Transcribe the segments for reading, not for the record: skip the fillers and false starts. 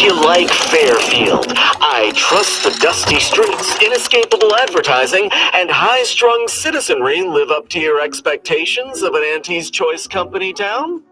You like Fairfield. I trust the dusty streets, inescapable advertising, and high-strung citizenry live up to your expectations of an Auntie's Choice Company town?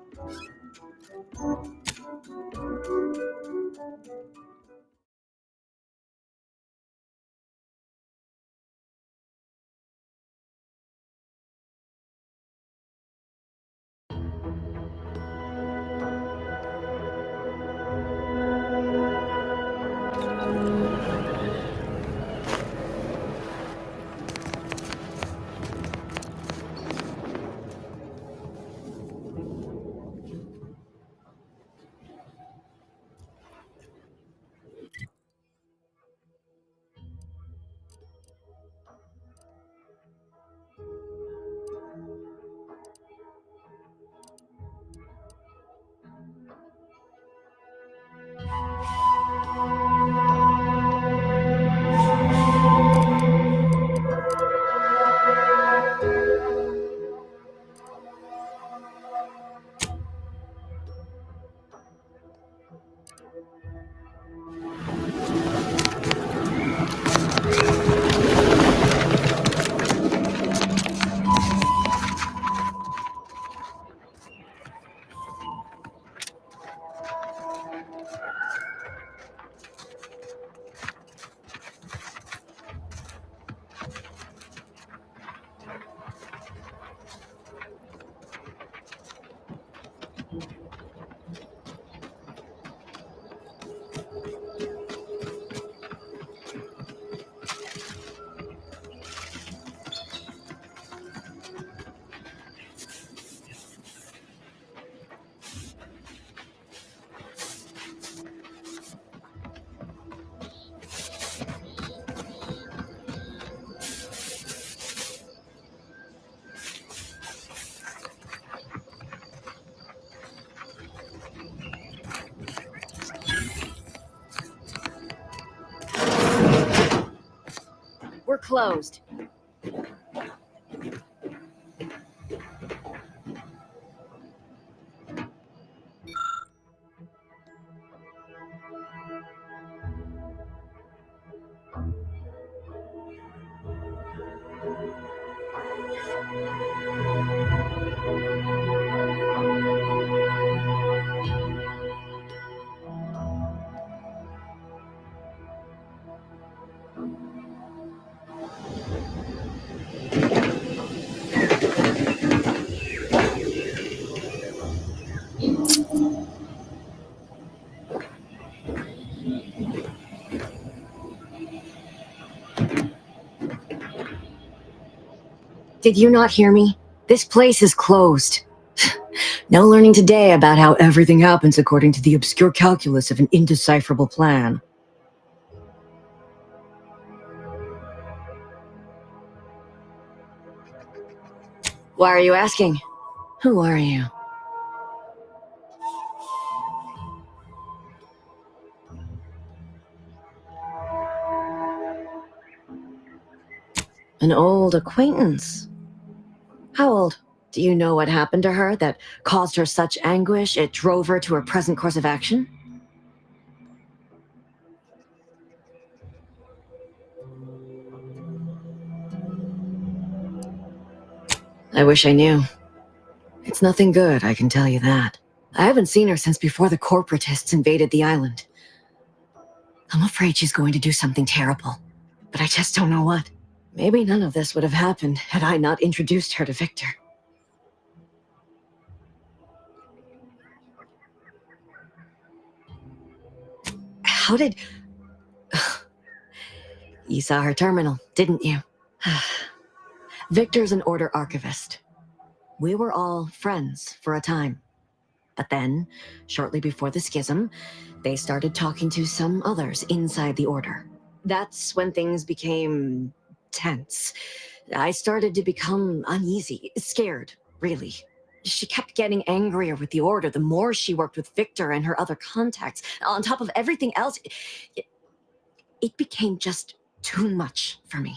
closed. Did you not hear me? This place is closed. No learning today about how everything happens according to the obscure calculus of an indecipherable plan. Why are you asking? Who are you? An old acquaintance. How old? Do you know what happened to her that caused her such anguish it drove her to her present course of action? I wish I knew. It's nothing good, I can tell you that. I haven't seen her since before the corporatists invaded the island. I'm afraid she's going to do something terrible, but I just don't know what. Maybe none of this would have happened had I not introduced her to Victor. How did... You saw her terminal, didn't you? Victor's an Order archivist. We were all friends for a time. But then, shortly before the schism, they started talking to some others inside the Order. That's when things became tense. I started to become uneasy, scared, really. She kept getting angrier with the Order the more she worked with Victor and her other contacts. On top of everything else, it became just too much for me.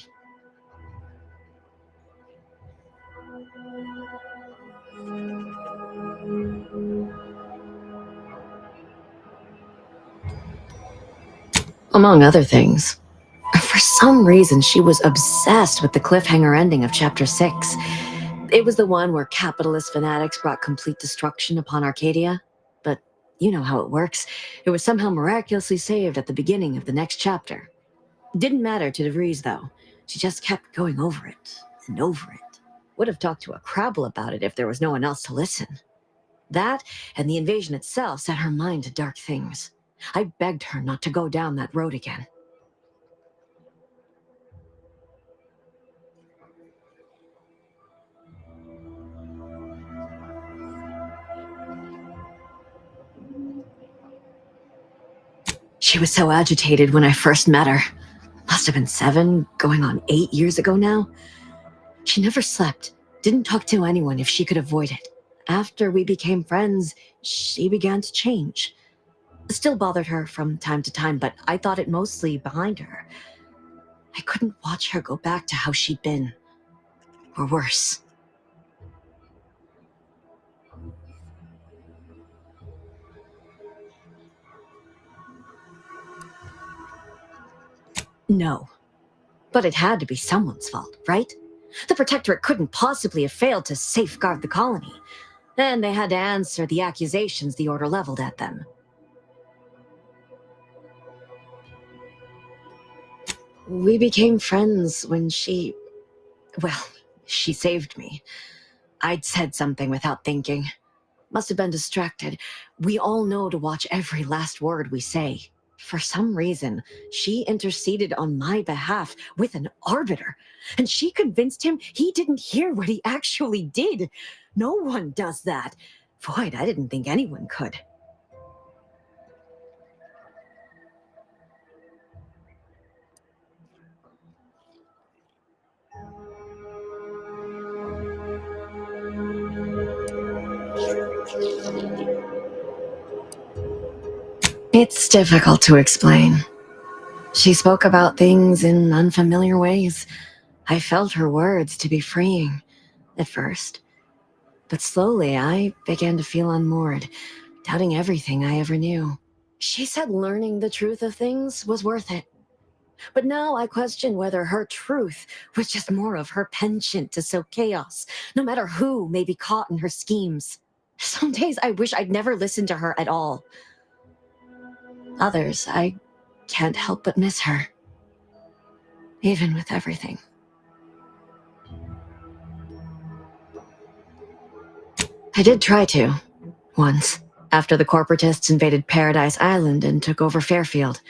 Among other things. For some reason, she was obsessed with the cliffhanger ending of Chapter 6. It was the one where capitalist fanatics brought complete destruction upon Arcadia. But you know how it works. It was somehow miraculously saved at the beginning of the next chapter. Didn't matter to DeVries, though. She just kept going over it and over it. Would have talked to a crumble about it if there was no one else to listen. That and the invasion itself set her mind to dark things. I begged her not to go down that road again. She was so agitated when I first met her. Must have been 7, going on 8 years ago now. She never slept, didn't talk to anyone if she could avoid it. After we became friends, she began to change. Still bothered her from time to time, but I thought it mostly behind her. I couldn't watch her go back to how she'd been. Or worse. No. But it had to be someone's fault, right? The Protectorate couldn't possibly have failed to safeguard the colony. Then they had to answer the accusations the Order leveled at them. We became friends when she saved me. I'd said something without thinking. Must have been distracted. We all know to watch every last word we say. For some reason, she interceded on my behalf with an arbiter, and she convinced him he didn't hear what he actually did. No one does that. Void, I didn't think anyone could. It's difficult to explain. She spoke about things in unfamiliar ways. I felt her words to be freeing at first, but slowly I began to feel unmoored, doubting everything I ever knew. She said learning the truth of things was worth it. But now I question whether her truth was just more of her penchant to sow chaos, no matter who may be caught in her schemes. Some days I wish I'd never listened to her at all. Others, I can't help but miss her, even with everything. I did try to, once, after the corporatists invaded Paradise Island and took over Fairfield.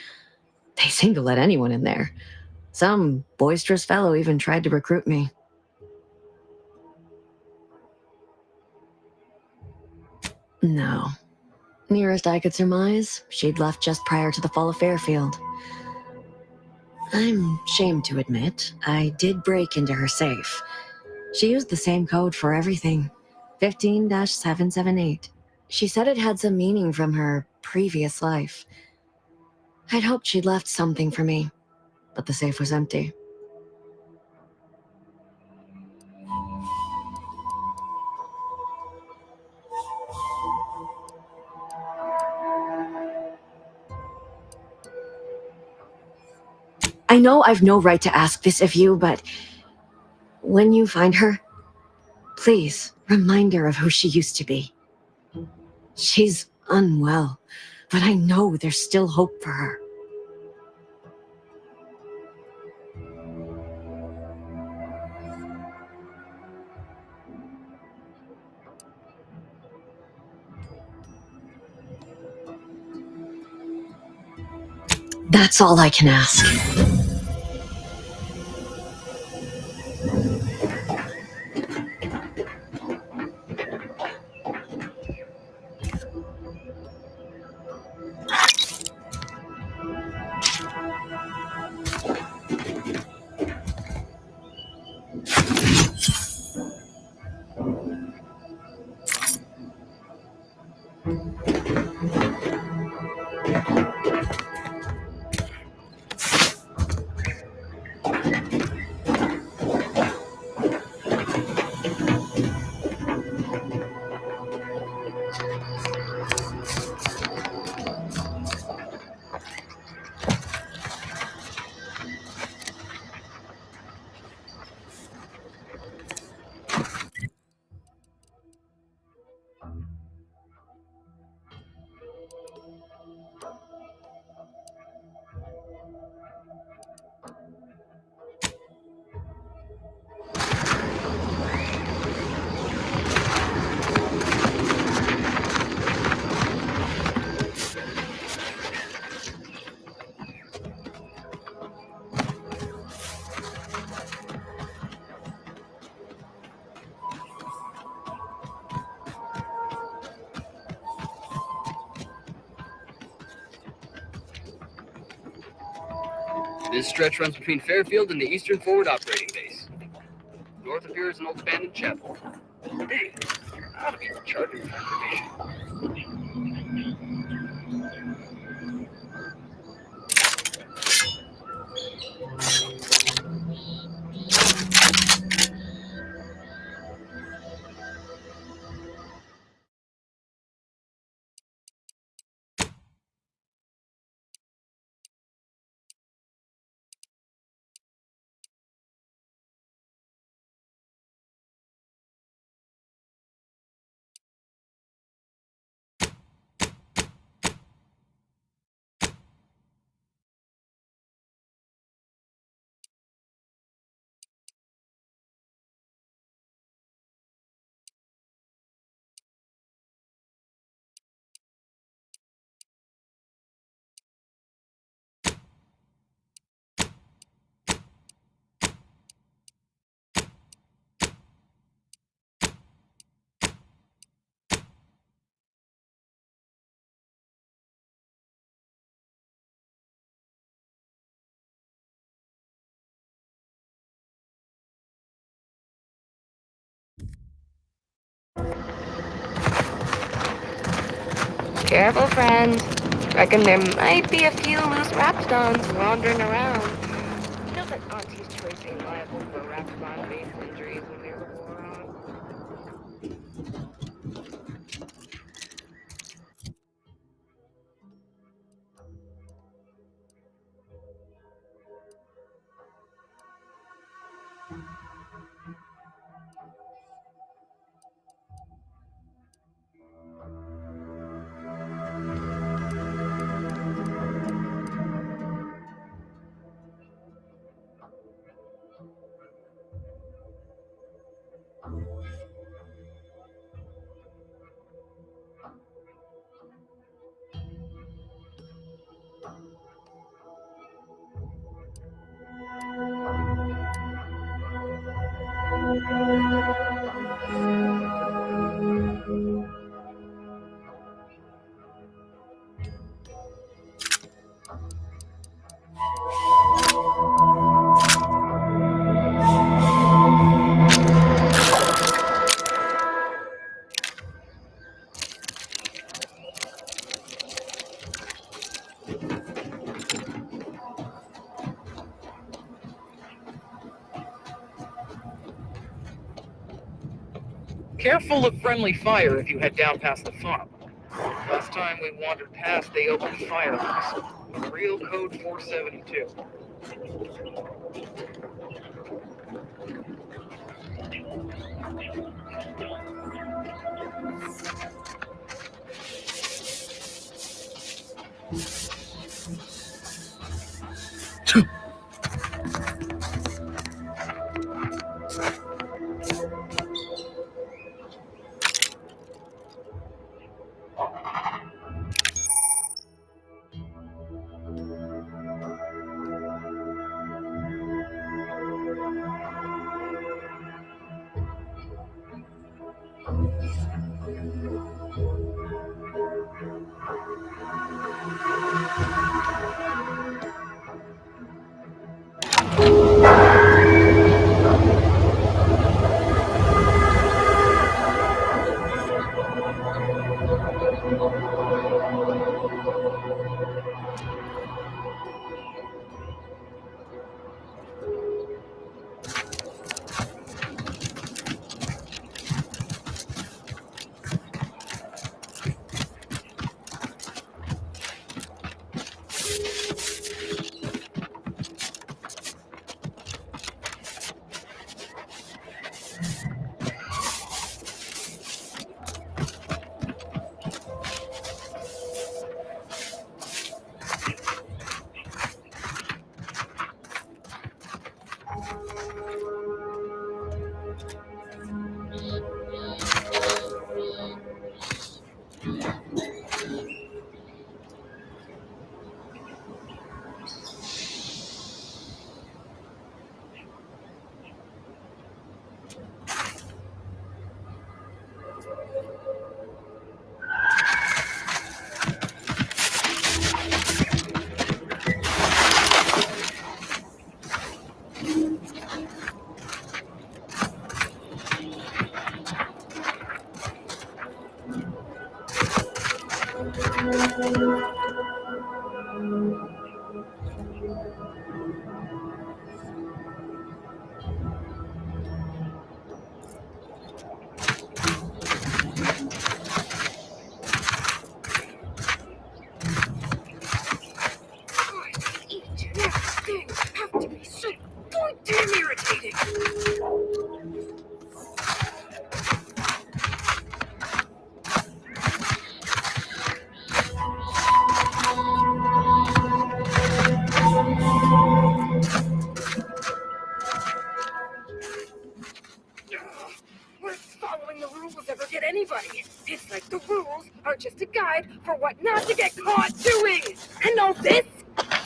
They seemed to let anyone in there. Some boisterous fellow even tried to recruit me. No. Nearest I could surmise, she'd left just prior to the fall of Fairfield. I'm ashamed to admit, I did break into her safe. She used the same code for everything, 15-778. She said it had some meaning from her previous life. I'd hoped she'd left something for me, but the safe was empty. I know I've no right to ask this of you, but when you find her, please remind her of who she used to be. She's unwell, but I know there's still hope for her. That's all I can ask. This stretch runs between Fairfield and the Eastern Forward Operating Base. North of here is an old abandoned chapel. Dang, there ought to be charging information. Careful, friend. Reckon there might be a few loose raptidons wandering around. You know that Auntie's choice ain't liable for raptidon-based injuries when there's a war on. Careful of friendly fire if you head down past the farm. Last time we wandered past, they opened fire on us. A real code 472. Each and everything have to be so goddamn irritating. Where's following the rules ever get anybody? It's like the rules are just a guide for what not to get caught doing. And all this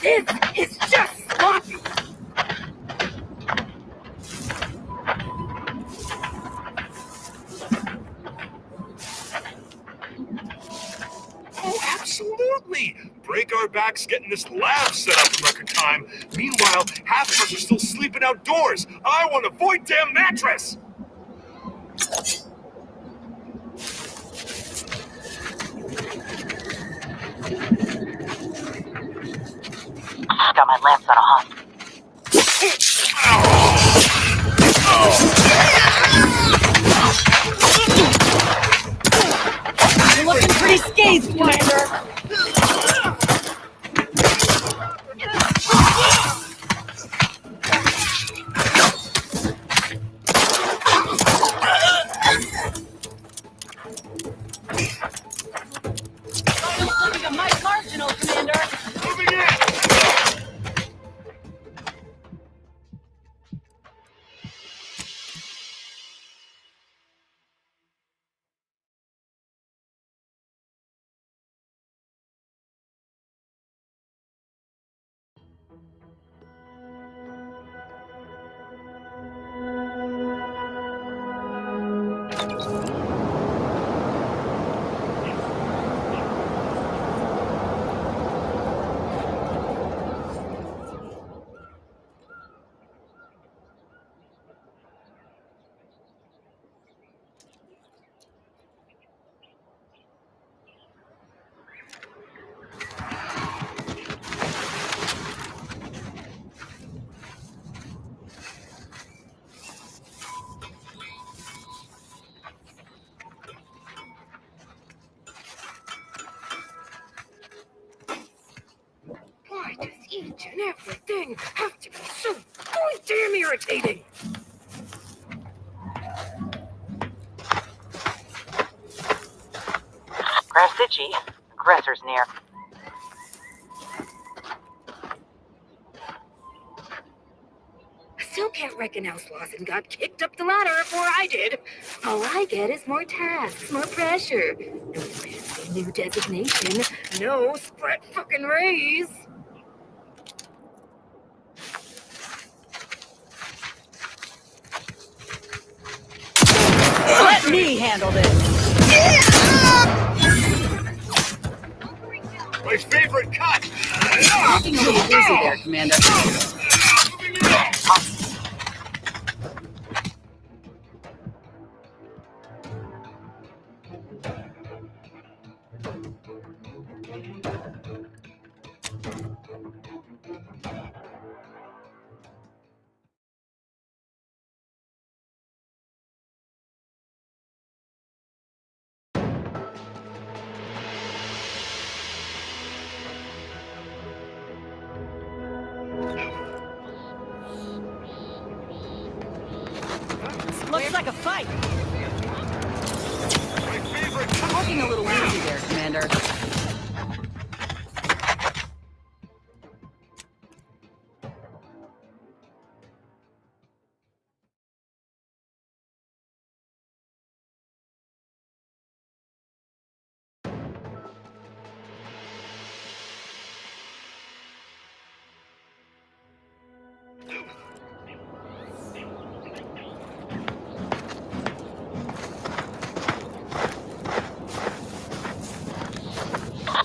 is just sloppy. Oh, absolutely! Break our backs getting this lab set up in record time. Meanwhile, half of us are still sleeping outdoors. I want a void damn mattress! Got my lamps on a hum. You're looking pretty scathed, Commander. Looking a mite marginal, Commander. Moving in! Why does each and everything have to be so goddamn irritating? Grass itchy. Aggressor's near. I still can't reckon how Slauson got kicked up the ladder before I did. All I get is more tasks, more pressure. No fancy new designation. No spread fucking raise. Let me handle this. My favorite cut! Looking a little busy there, Commander. Looks like a fight. My favorite cut! Looking a little woozy there, Commander.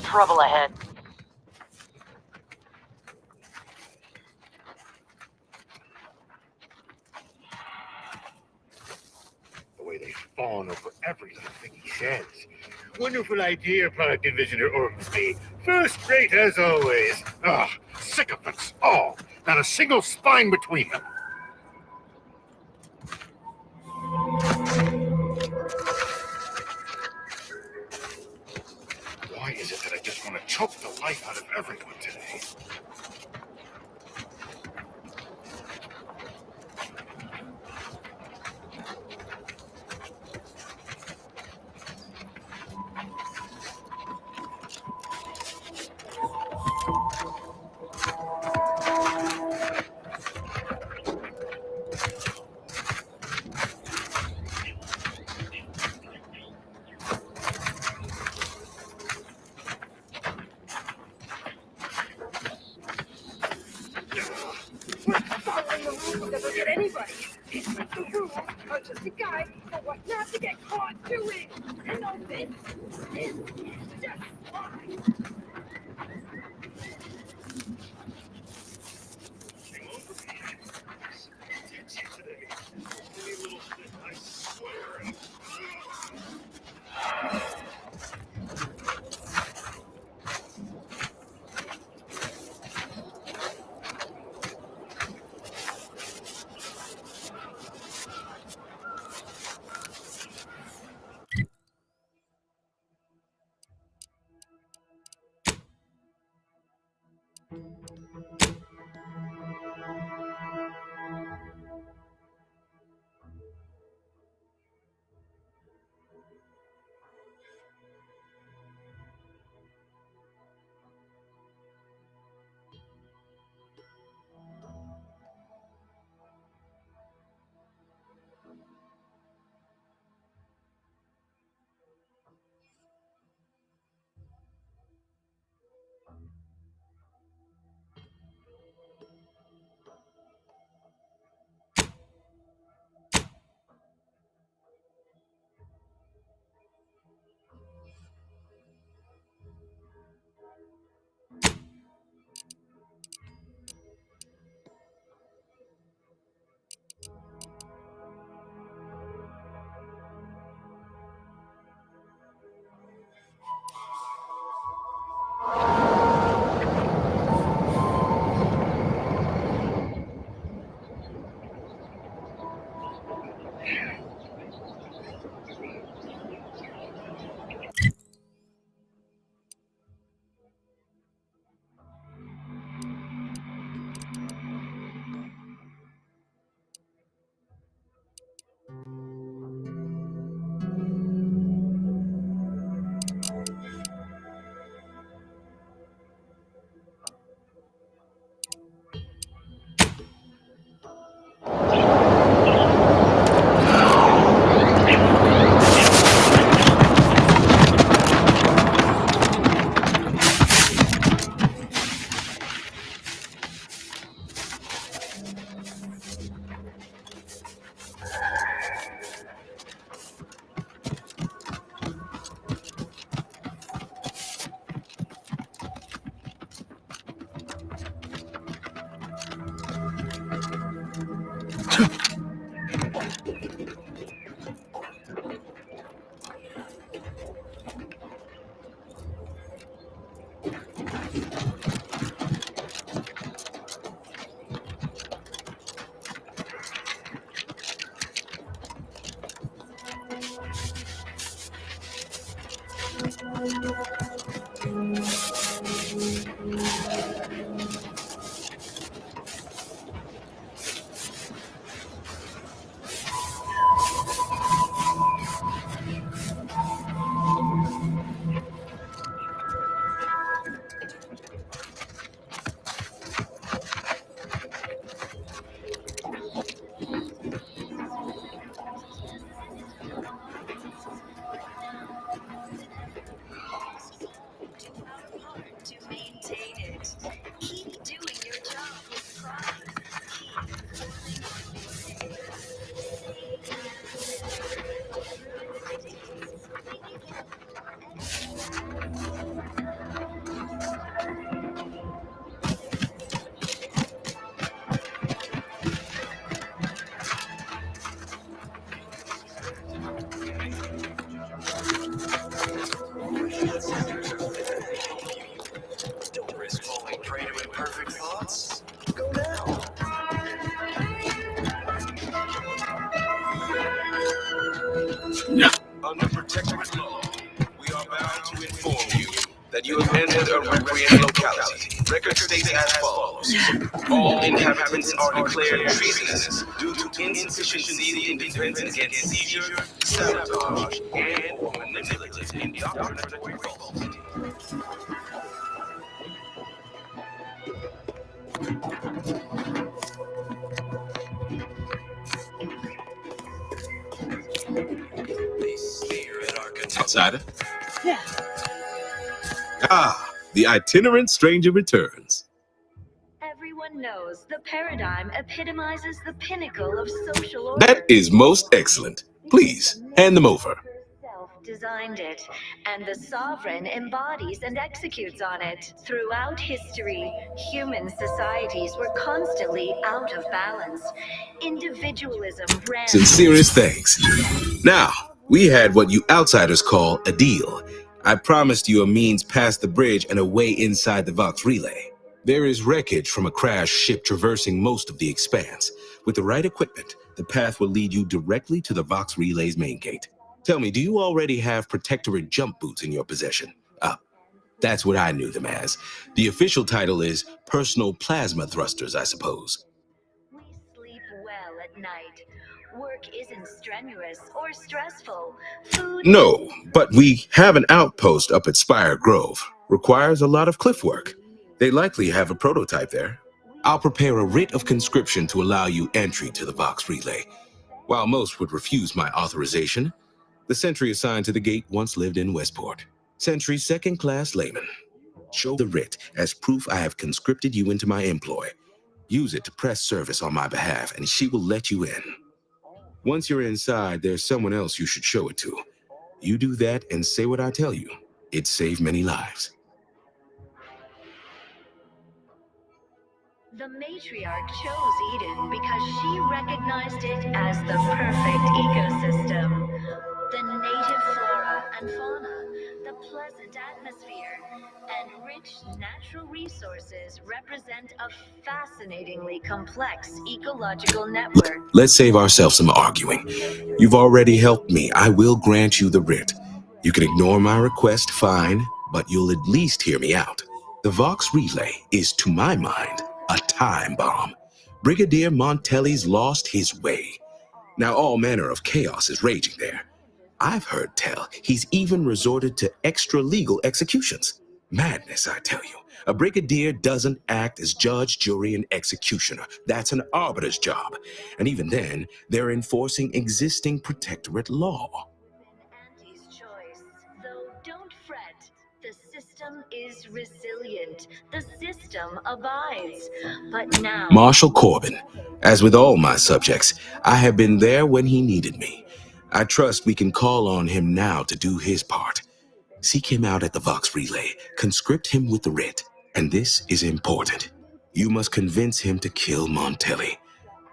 Trouble ahead. The way they fawn over every little thing he says. Wonderful idea, Product Envisioner Ormsby. First rate as always. Ugh, sycophants all. Not a single spine between them. Why is it that I just want to choke the life out of everyone today? Following the rules will never get anybody. It's like the rules are just a guide for what not to get caught doing. And all this is just fine. I swear. Under protectorate law, we are bound to inform you that you have entered a recreational locality. Record states as follows. All inhabitants are declared treasonous due to insufficient zeal in defense against seizure, sabotage, and or manipulative indoctrinatory falsity. They sneer at our outsider. Yeah. Ah, the itinerant stranger returns. Everyone knows the paradigm epitomizes the pinnacle of social order. That is most excellent. Please, hand them over. Herself designed it, and the sovereign embodies and executes on it. Throughout history, human societies were constantly out of balance. Individualism ran... Sincerest thanks. Now, we had what you outsiders call a deal. I promised you a means past the bridge and a way inside the Vox relay. There is wreckage from a crashed ship traversing most of the expanse. With the right equipment, the path will lead you directly to the Vox relay's main gate. Tell me, do you already have protectorate jump boots in your possession? That's what I knew them as. The official title is personal plasma thrusters, I suppose. We sleep well at night. Work isn't strenuous or stressful. Food... No, but we have an outpost up at Spire Grove. Requires a lot of cliff work. They likely have a prototype there. I'll prepare a writ of conscription to allow you entry to the Vox relay. While most would refuse my authorization, the sentry assigned to the gate once lived in Westport. Sentry second-class layman. Show the writ as proof I have conscripted you into my employ. Use it to press service on my behalf, and she will let you in. Once you're inside, there's someone else you should show it to. You do that and say what I tell you. It saved many lives. The matriarch chose Eden because she recognized it as the perfect ecosystem. The native flora and fauna, the pleasant atmosphere, and rich natural resources represent a fascinatingly complex ecological network. Let's save ourselves some arguing. You've already helped me. I will grant you the writ. You can ignore my request, fine, but you'll at least hear me out. The Vox relay is, to my mind, a time bomb. Brigadier Montelli's lost his way. Now all manner of chaos is raging there. I've heard tell he's even resorted to extra-legal executions. Madness, I tell you. A brigadier doesn't act as judge, jury, and executioner. That's an arbiter's job. And even then, they're enforcing existing protectorate law. Auntie's choice. Though don't fret. The system is resilient. The system abides. But now... Marshal Corbin. As with all my subjects, I have been there when he needed me. I trust we can call on him now to do his part. Seek him out at the Vox relay. Conscript him with the writ. And this is important. You must convince him to kill Montelli.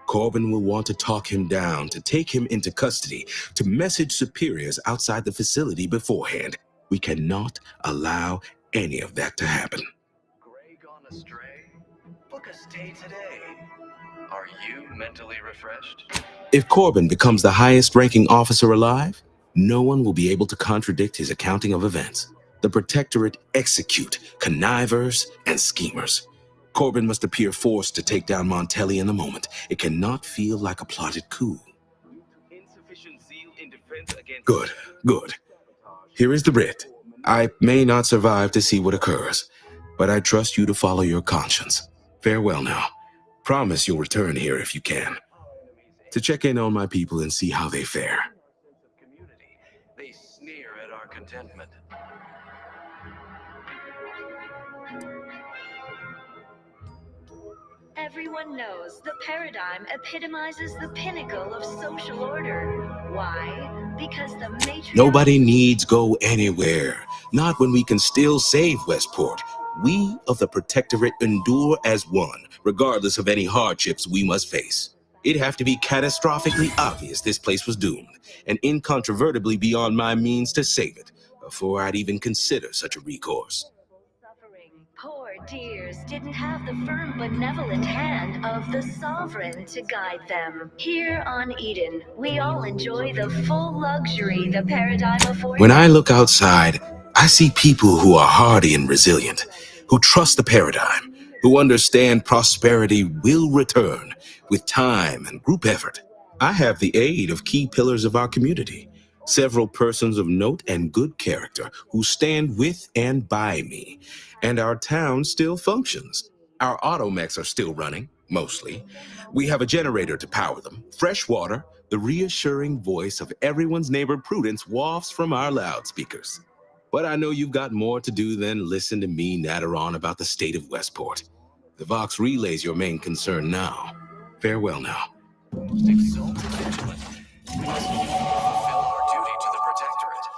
Corbin will want to talk him down, to take him into custody, to message superiors outside the facility beforehand. We cannot allow any of that to happen. Gray gone astray? Book a stay today. Are you mentally refreshed? If Corbin becomes the highest-ranking officer alive, no one will be able to contradict his accounting of events. The Protectorate execute connivers and schemers. Corbin must appear forced to take down Montelli in the moment. It cannot feel like a plotted coup. Good, good. Here is the writ. I may not survive to see what occurs, but I trust you to follow your conscience. Farewell now. Promise you'll return here if you can, to check in on my people and see how they fare. They sneer at our contentment. Everyone knows the paradigm epitomizes the pinnacle of social order. Why? Because the matriarch... Nobody needs go anywhere. Not when we can still save Westport. We of the Protectorate endure as one, regardless of any hardships we must face. It'd have to be catastrophically obvious this place was doomed, and incontrovertibly beyond my means to save it, before I'd even consider such a recourse. Suffering, poor marketeers didn't have the firm, benevolent hand of the sovereign to guide them. Here on Eden, we all enjoy the full luxury the paradigm affords. When I look outside, I see people who are hardy and resilient, who trust the paradigm, who understand prosperity will return with time and group effort. I have the aid of key pillars of our community, several persons of note and good character who stand with and by me, and our town still functions. Our automechs are still running, mostly. We have a generator to power them, fresh water, the reassuring voice of everyone's neighbor Prudence wafts from our loudspeakers. But I know you've got more to do than listen to me natter on about the state of Westport. The Vox Relay's your main concern now. Farewell now. Exalted vigilant. We must fulfill our duty to the Protectorate.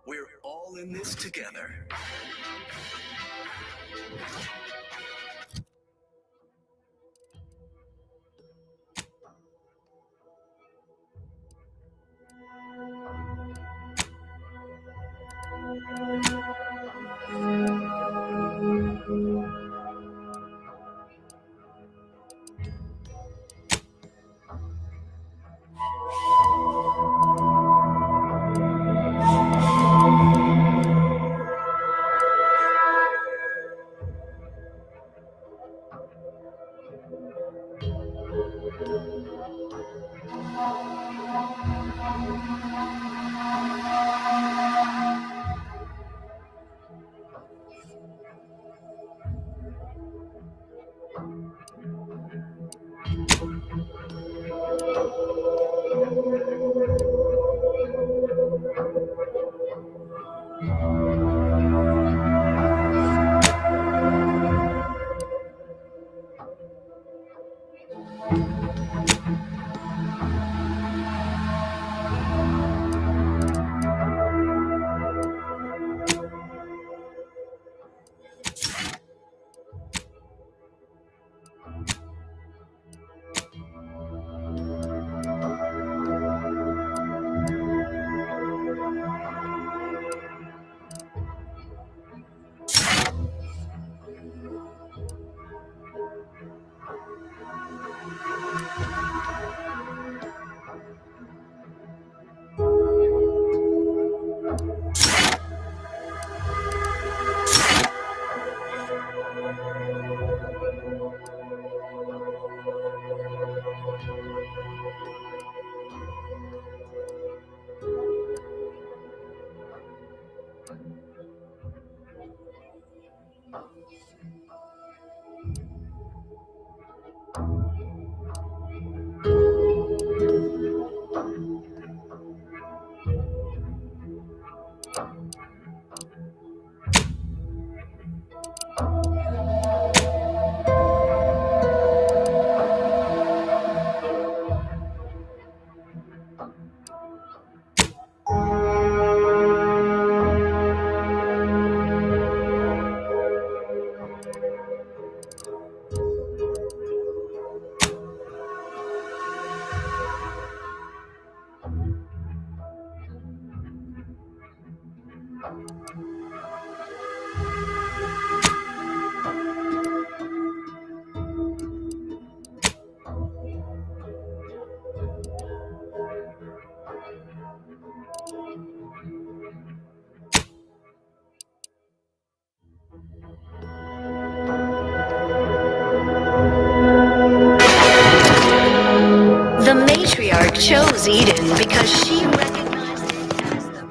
We're all in this together. The matriarch chose Eden because she recognized it as the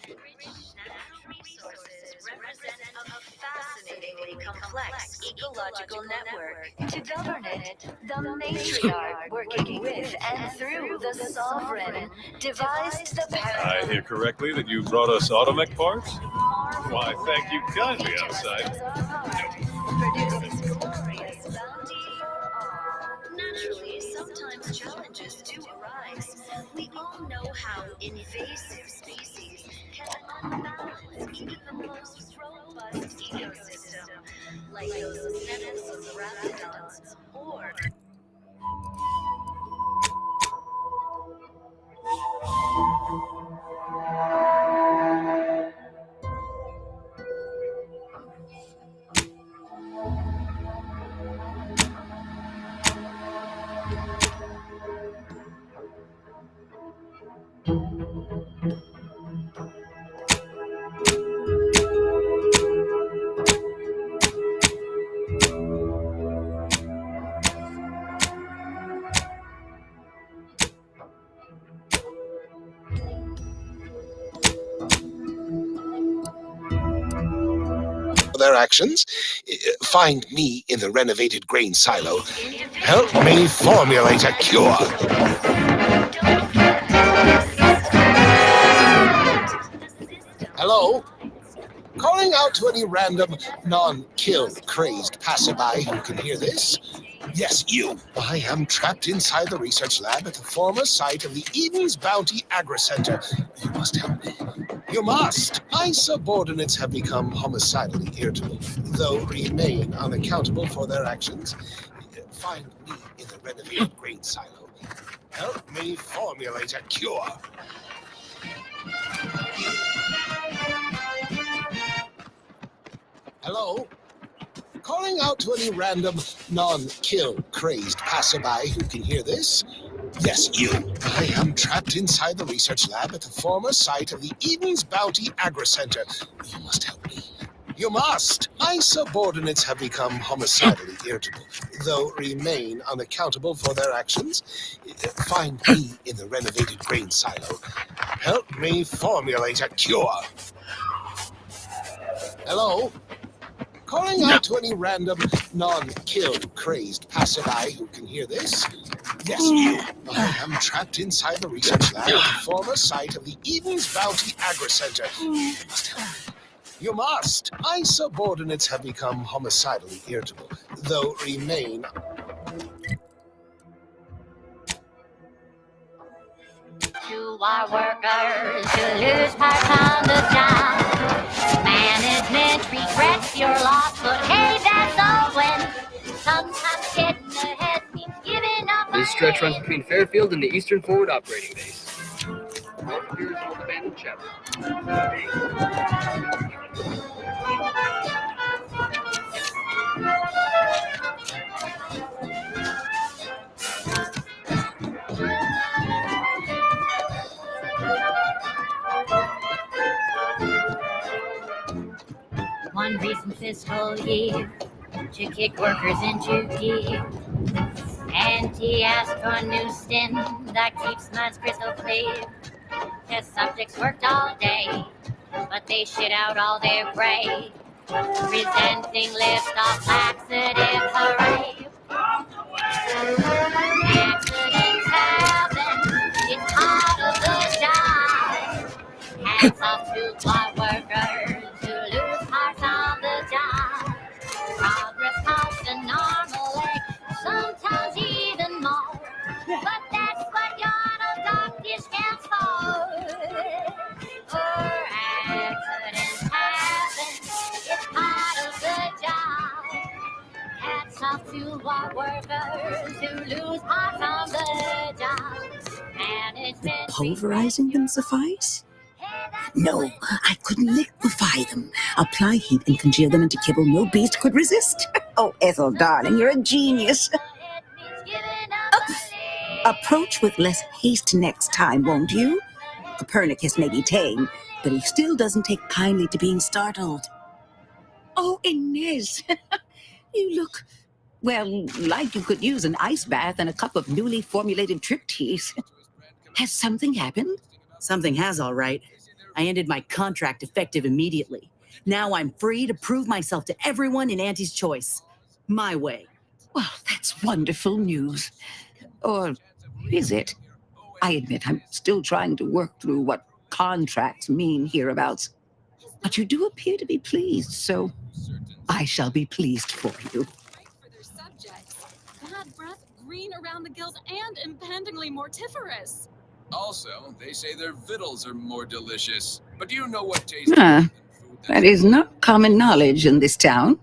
natural resources represent a fascinatingly complex ecological network. To govern it, the matriarch, working with and through the sovereign, devised the I hear correctly that you brought us automech parts? Why, thank you kindly, outside. Produces glorious bounty for all. Naturally, sometimes challenges do arise. We all know how invasive species can unbalance even the most robust ecosystem, like those nettles of the raptidons, or their actions. Find me in the renovated grain silo. Help me formulate a cure. Hello? Calling out to any random, non-kill crazed passerby who can hear this. Yes, you. I am trapped inside the research lab at the former site of the Eden's Bounty Agri-Center. You must help me. You must. My subordinates have become homicidally irritable, though remain unaccountable for their actions. Find me in the renovated grain silo. Help me formulate a cure. Hello? Calling out to any random, non-kill crazed passerby who can hear this. Yes, you. I am trapped inside the research lab at the former site of the Eden's Bounty Agri-Center. You must help me. You must. My subordinates have become homicidally irritable, though remain unaccountable for their actions. Find me in the renovated grain silo. Help me formulate a cure. Hello? Calling out to any random, non-kill crazed passerby who can hear this. Yes, you. I am trapped inside the research lab at the former site of the Eden's Bounty Agri-Center. You must help me. You must. My subordinates have become homicidally irritable, though remain... To our workers who lose parts on the job. Management regrets your loss, but hey, that's all when sometimes getting ahead means giving up. This stretch runs between Fairfield and the Eastern Forward Operating Base. North of here is an old abandoned chapel. One recent fiscal year to kick workers into gear. And he asked for a new stint that keeps minds crystal clear. Test subjects worked all day, but they shit out all their gray. Presenting list of laxative hooray. Accidents happen, it's part of the job. Hats off to our workers who lose parts on the job. Progress costs an arm away, sometimes even more. But that's what your doctor stands for. Or accidents happen, it's part of the job. Hats off to our workers who lose parts on the job. Management Pulverizing them suffice? No, I could liquefy them. Apply heat and congeal them into kibble no beast could resist. Oh, Ethel, darling, you're a genius. Approach with less haste next time, won't you? Copernicus may be tame, but he still doesn't take kindly to being startled. Oh, Inez, you look, well, like you could use an ice bath and a cup of newly formulated trip teas. Has something happened? Something has, all right. I ended my contract effective immediately. Now I'm free to prove myself to everyone in Auntie's choice. My way. Well, that's wonderful news. Or is it? I admit I'm still trying to work through what contracts mean hereabouts. But you do appear to be pleased, so I shall be pleased for you. For their subjects. Bad breath, green around the gills, and impendingly mortiferous. Also, they say their victuals are more delicious. But do you know what tastes That is not common knowledge in this town.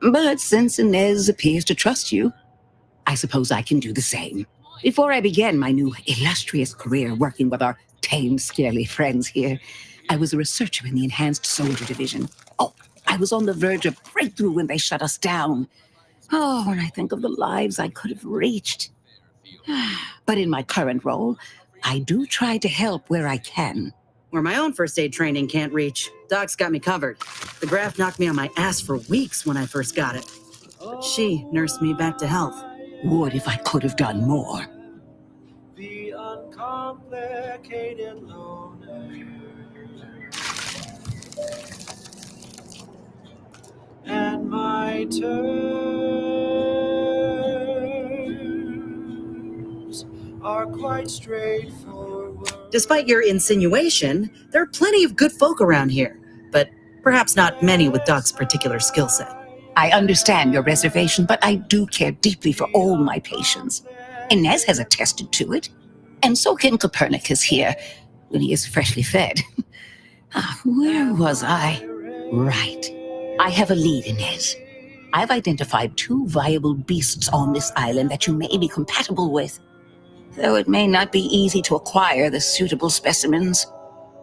But since Inez appears to trust you, I suppose I can do the same. Before I began my new illustrious career working with our tame, scaly friends here, I was a researcher in the Enhanced Soldier Division. Oh, I was on the verge of breakthrough when they shut us down. Oh, when I think of the lives I could have reached. But in my current role, I do try to help where I can. Where my own first aid training can't reach, Doc's got me covered. The graft knocked me on my ass for weeks when I first got it. But she nursed me back to health. Would if I could have done more. The uncomplicated loner. my terms are quite straightforward. Despite your insinuation, there are plenty of good folk around here, but perhaps not many with Doc's particular skill set. I understand your reservation, but I do care deeply for all my patients. Inez has attested to it, and so can Copernicus here, when he is freshly fed. Where was I? Right. I have a lead, Inez. I've identified 2 viable beasts on this island that you may be compatible with, though it may not be easy to acquire the suitable specimens.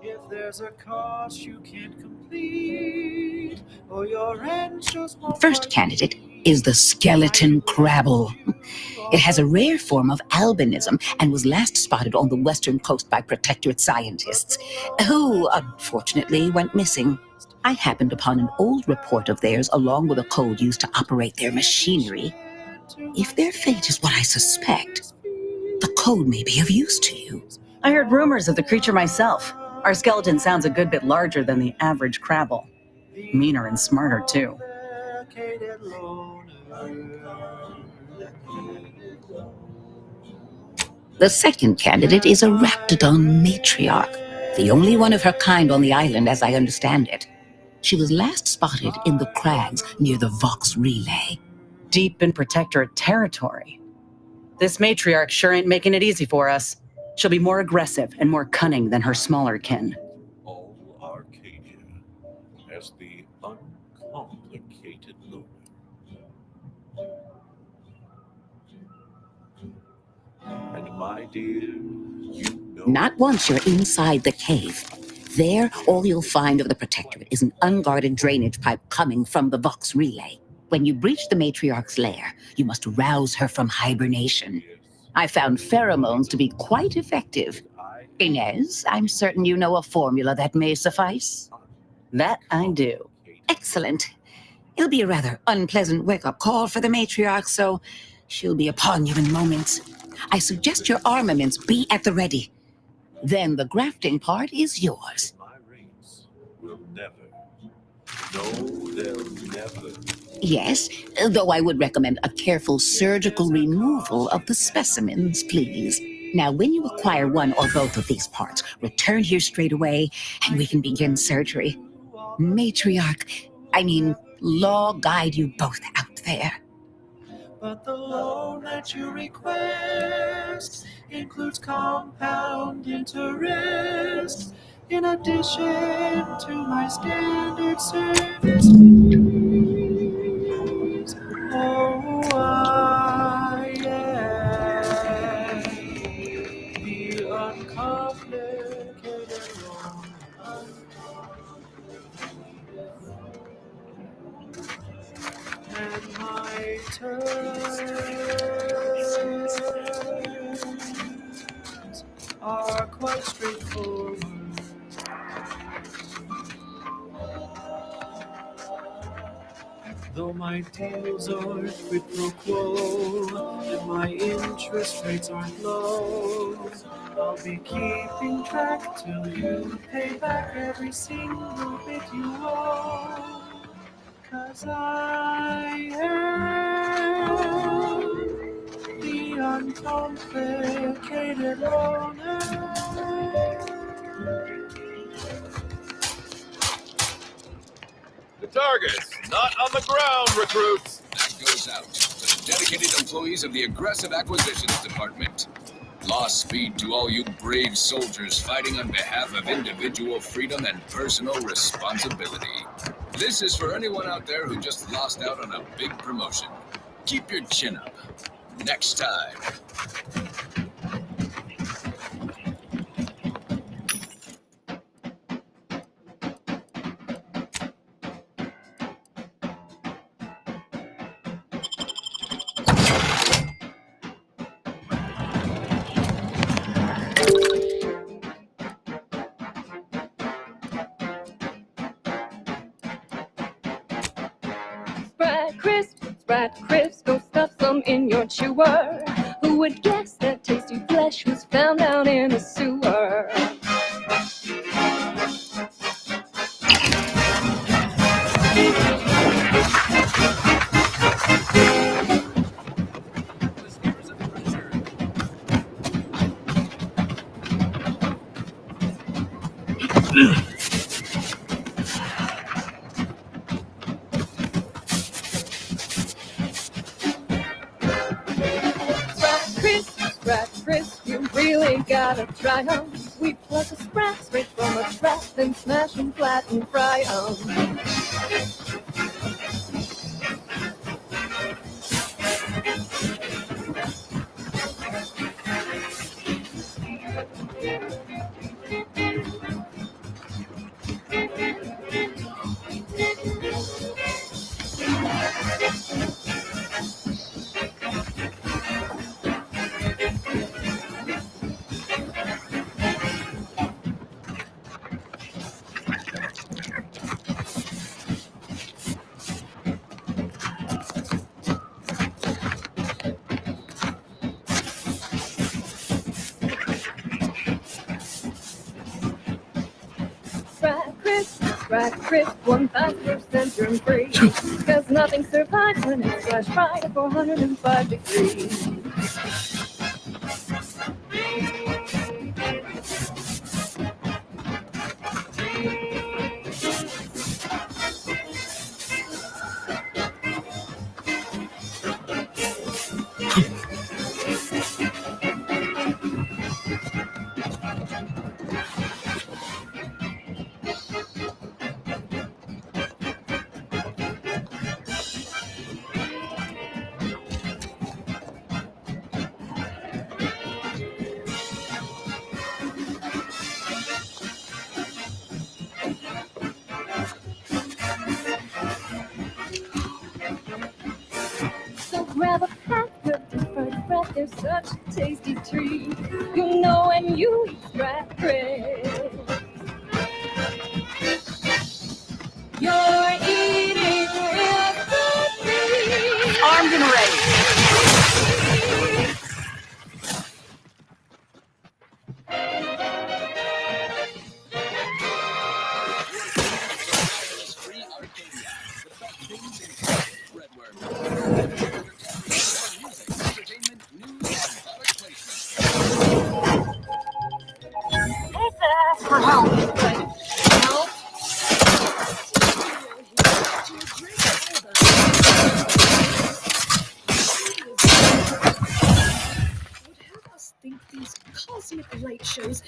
If there's a cost you can't complete, or your end just won't First candidate is the skeleton crabble. It has a rare form of albinism and was last spotted on the western coast by Protectorate scientists, who unfortunately went missing. I happened upon an old report of theirs along with a code used to operate their machinery. If their fate is what I suspect, the code may be of use to you. I heard rumors of the creature myself. Our skeleton sounds a good bit larger than the average crabble. Meaner and smarter, too. The second candidate is a raptidon matriarch, the only one of her kind on the island as I understand it. She was last spotted in the crags near the Vox Relay. Deep in Protectorate territory. This matriarch sure ain't making it easy for us. She'll be more aggressive and more cunning than her smaller kin. All Arcadia as the uncomplicated Luna. And my dear, you know... Not once you're inside the cave. There, all you'll find of the Protectorate is an unguarded drainage pipe coming from the Vox Relay. When you breach the matriarch's lair, you must rouse her from hibernation. I found pheromones to be quite effective. Inez, I'm certain you know a formula that may suffice. That I do. Excellent. It'll be a rather unpleasant wake-up call for the matriarch, so she'll be upon you in moments. I suggest your armaments be at the ready. Then the grafting part is yours. My race will never. No, they'll never. Yes, though I would recommend a careful surgical removal of the specimens, please. Now, when you acquire one or both of these parts, return here straight away, and we can begin surgery. Law guide you both out there. But the loan that you request includes compound interest, in addition to my standard service fees. Oh, I am the uncomplicated loan. And my terms are quite straightforward. Though my deals are quid pro quo and my interest rates aren't low, I'll be keeping track till you pay back every single bit you owe. 'Cause I am the uncomplicated loner. The target's not on the ground, recruits. That goes out to the dedicated employees of the Aggressive Acquisitions Department. Lost speed to all you brave soldiers fighting on behalf of individual freedom and personal responsibility. This is for anyone out there who just lost out on a big promotion. Keep your chin up. Next time. Sprite crisp, go stuff some in your chewer. Who would guess that tasty flesh was found down in a sewer? Scratch, Chris, you really gotta try 'em. We pluck a scratch straight from a scratch, then smash 'em flat and fry 'em. Scratch, Chris, 1,000% germ-free. Cause nothing survives when it's scratched right at 405 degrees. Grab a pack of deep-fried bread, they're such a tasty treat. You know when you eat scratch Chris, you're eating real good. Armed and ready. For help. Think these cosmic light shows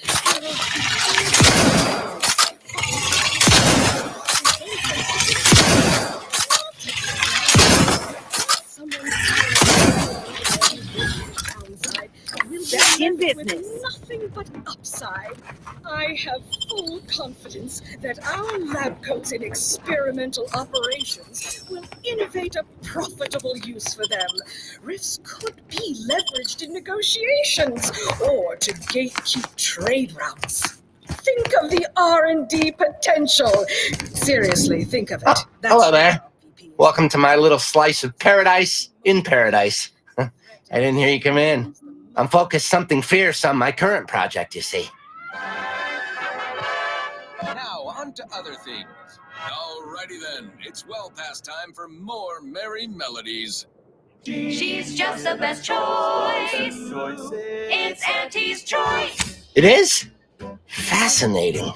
Back in business. With nothing but upside. I have full confidence that our lab coats in experimental operations will innovate a profitable use for them. Rifts could be leveraged in negotiations or to gatekeep trade routes. Think of the R&D potential. Seriously, think of it. Hello there. Welcome to my little slice of paradise in paradise. I didn't hear you come in. I'm focused something fierce on my current project, you see. Now, on to other things. Alrighty then, it's well past time for more merry melodies. She's just the best choice. It's Auntie's choice. It is? Fascinating.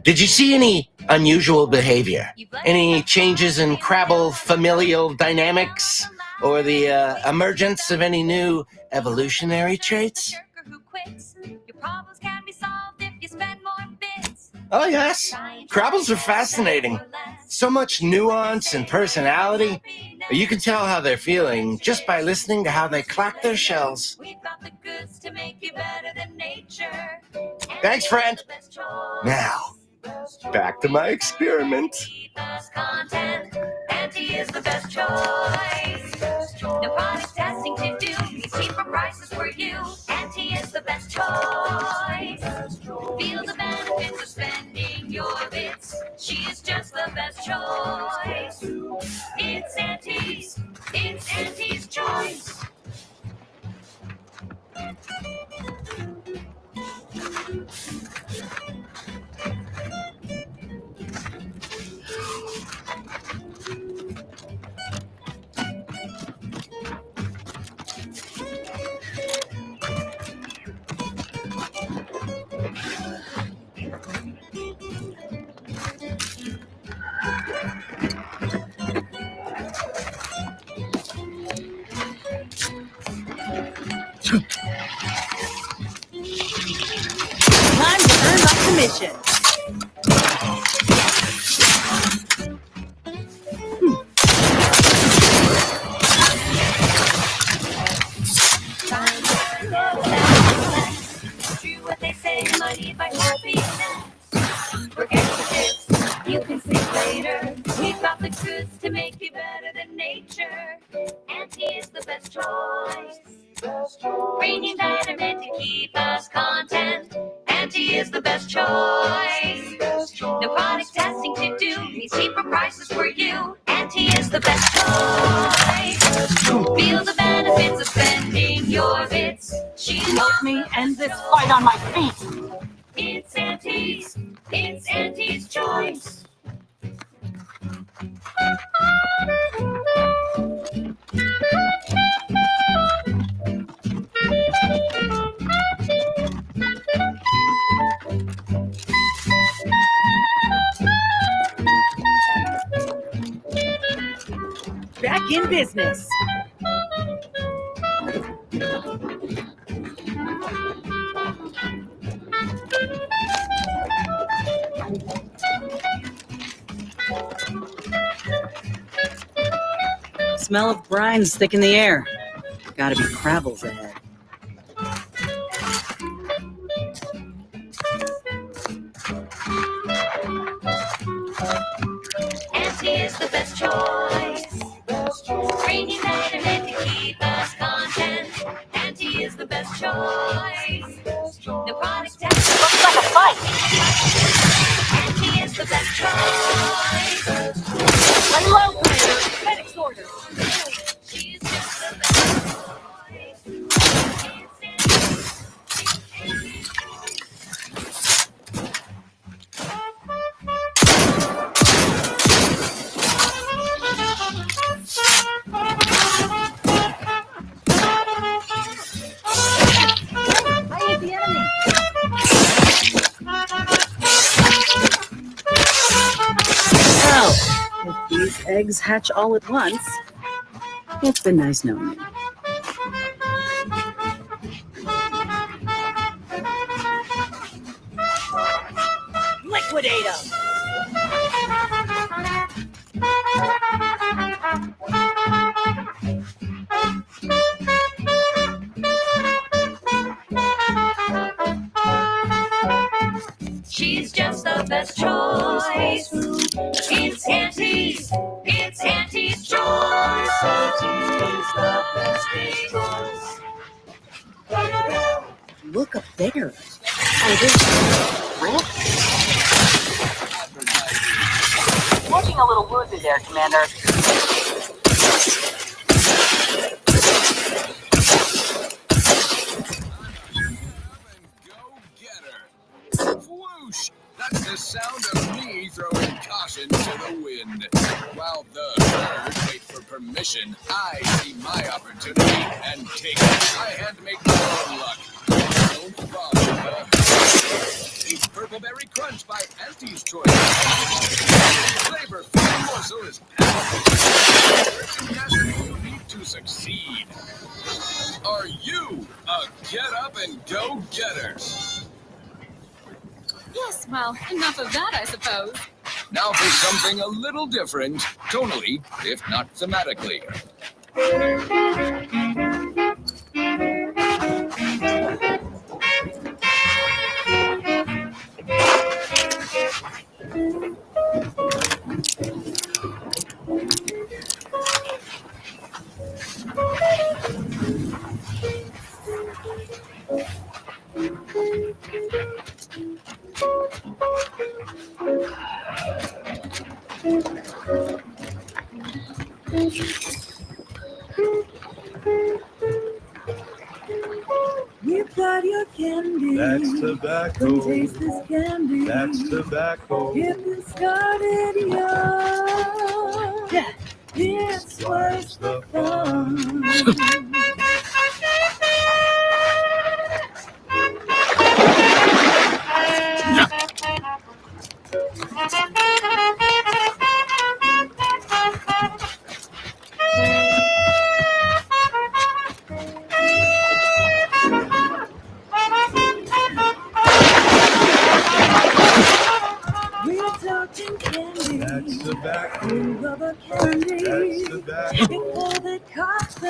Did you see any unusual behavior? Any changes in crabble familial dynamics? Or the emergence of any new evolutionary traits? Oh yes, crabbles are fascinating. So much nuance and personality. You can tell how they're feeling just by listening to how they clack their shells. Thanks, friend. Now, back to my experiment. Auntie is the best choice. No product testing to do. These cheaper prices for you. Auntie is the best choice. Feel the benefits of spending your bits. She is just the best choice. It's Auntie's choice. Time to earn my commission. Do what they say, money by happiness. Forget the tips, you can sleep later. We've got the goods to make you better than nature. Auntie is the best choice. Bringing betterment to keep us content. Auntie is the best choice. No product testing to do, means cheaper prices for you. Auntie is the best choice. Feel the benefits of spending your bits. She Help me end this fight on my feet. It's Auntie's choice. Back in business. Smell of brine's thick in the air. Gotta be Crabble's ahead. Auntie is the best choice. Bringing betterment to keep us content. Auntie is the best choice. No product test. Looks like a fight. Auntie is the best choice. Hello, Commander. Medics order. She's just the best I hit the enemy. Well, if these eggs hatch all at once, it's been nice knowing you. Liquidate them! She's just the best choice. It's Auntie's choice. Auntie's the best choice. Look up there. Looking a little woozy there, Commander. Whoosh! That's the sound of me throwing caution to the wind. While the herd wait for permission, I see my opportunity and take it. I had to make my own luck. Don't bother the herd. Eat Purpleberry Crunch by Auntie's Choice. Flavor-filled morsel is packed. Tenacity you need to succeed. Are you a get-up-and-go-getter? Yes, well, enough of that, I suppose. Now for something a little different, tonally, if not thematically. You've got your candy. That's tobacco. Come taste this candy. That's tobacco. Getting started young. Yeah. It's worth the fun.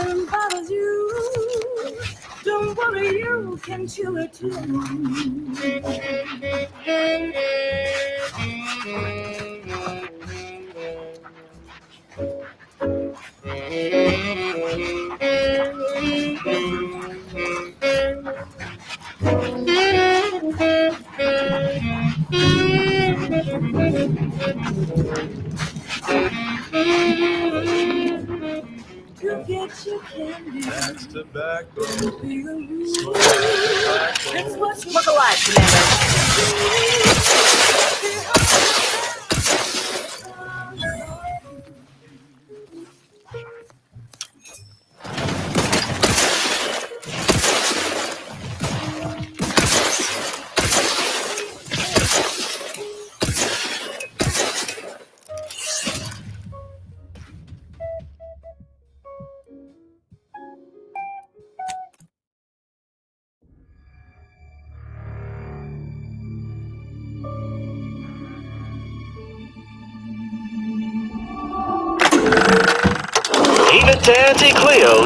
nothing bothers you. Don't worry, you can chew it too. To get your candy. That's tobacco. It's what Look alive, Commander. Even to Auntie Cleo